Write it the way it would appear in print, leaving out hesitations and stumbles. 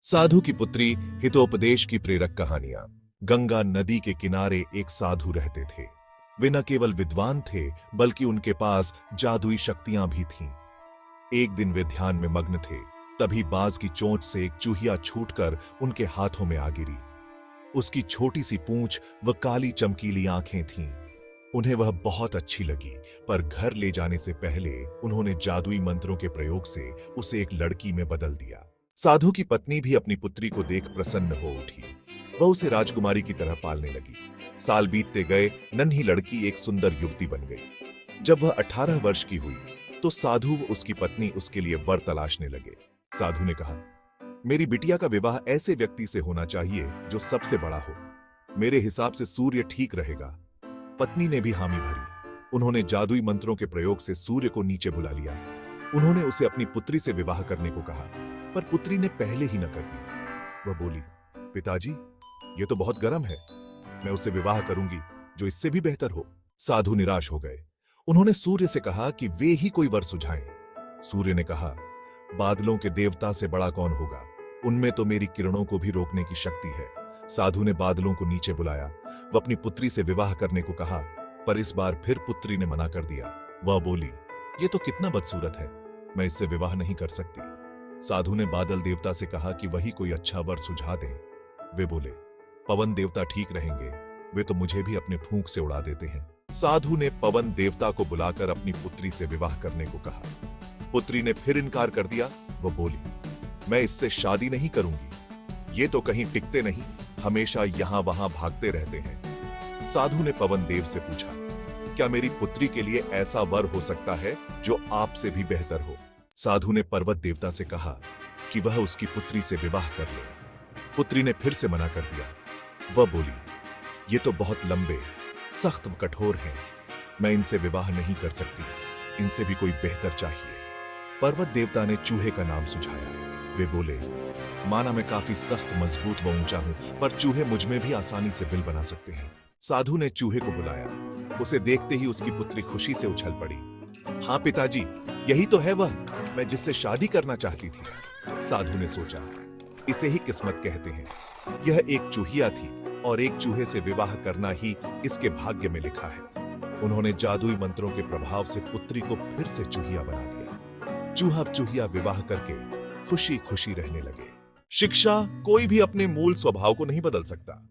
साधु की पुत्री हितोपदेश की प्रेरक कहानियां। गंगा नदी के किनारे एक साधु रहते थे। वे न केवल विद्वान थे बल्कि उनके पास जादुई शक्तियां भी थीं। एक दिन वे ध्यान में मग्न थे, तभी बाज की चोंच से एक चूहिया छूटकर उनके हाथों में आ गिरी। उसकी छोटी सी पूंछ व काली चमकीली आंखें थीं। उन्हें वह बहुत अच्छी लगी, पर घर ले जाने से पहले उन्होंने जादुई मंत्रों के प्रयोग से उसे एक लड़की में बदल दिया। साधु की पत्नी भी अपनी पुत्री को देख प्रसन्न हो उठी। वह उसे राजकुमारी की तरह पालने लगी। साल बीतते गए, नन्ही लड़की एक सुंदर युवती बन गई। जब वह 18 वर्ष की हुई तो साधु व उसकी पत्नी उसके लिए वर तलाशने लगे। साधु ने कहा, मेरी बिटिया का विवाह ऐसे व्यक्ति से होना चाहिए जो सबसे बड़ा हो। मेरे हिसाब से सूर्य ठीक रहेगा। पत्नी ने भी हामी भरी। उन्होंने जादुई मंत्रों के प्रयोग से सूर्य को नीचे बुला लिया। उन्होंने उसे अपनी पुत्री से विवाह करने को कहा, पर पुत्री ने पहले ही न कर दी। वह बोली, पिताजी, ये तो बहुत गर्म है। मैं उससे विवाह करूंगी जो इससे भी बेहतर हो। साधु निराश हो गए। उन्होंने सूर्य से कहा कि वे ही कोई वर सुझाएं। सूर्य ने कहा, बादलों के देवता से बड़ा कौन होगा? उनमें तो मेरी किरणों को भी रोकने की शक्ति है। साधु ने बादलों को नीचे बुलाया। वह अपनी पुत्री से विवाह करने को कहा, पर इस बार फिर पुत्री ने मना कर दिया। वह बोली, ये तो कितना बदसूरत है, मैं इससे विवाह नहीं कर सकती। साधु ने बादल देवता से कहा कि वही कोई अच्छा वर सुझा दें। वे बोले, पवन देवता ठीक रहेंगे, वे तो मुझे भी अपने फूंक से उड़ा देते हैं। साधु ने पवन देवता को बुलाकर अपनी पुत्री से विवाह करने को कहा। पुत्री ने फिर इनकार कर दिया। वह बोली, मैं इससे शादी नहीं करूंगी। ये तो कहीं टिकते नहीं, हमेशा यहां वहां भागते रहते हैं। साधु ने पवन देव से पूछा, क्या मेरी पुत्री के लिए ऐसा वर हो सकता है जो आपसे भी बेहतर हो? साधु ने पर्वत देवता से कहा कि वह उसकी पुत्री से विवाह कर ले। पुत्री ने फिर से मना कर दिया। वह बोली, ये तो बहुत लंबे, सख्त व कठोर हैं, मैं इनसे विवाह नहीं कर सकती। इनसे भी कोई बेहतर चाहिए। पर्वत देवता ने चूहे का नाम सुझाया। वे बोले, माना मैं काफी सख्त, मजबूत व ऊंचा हूं, पर चूहे मुझ में भी आसानी से बिल बना सकते हैं। साधु ने चूहे को बुलाया। उसे देखते ही उसकी पुत्री खुशी से उछल पड़ी। हाँ पिताजी, यही तो है वह, मैं जिससे शादी करना चाहती थी। साधु ने सोचा, इसे ही किस्मत कहते हैं। यह एक चूहिया थी और एक चूहे से विवाह करना ही इसके भाग्य में लिखा है। उन्होंने जादुई मंत्रों के प्रभाव से पुत्री को फिर से चूहिया बना दिया। चूहा चूहिया विवाह करके खुशी खुशी रहने लगे। शिक्षा कोई भी अपने मूल स्वभाव को नहीं बदल सकता।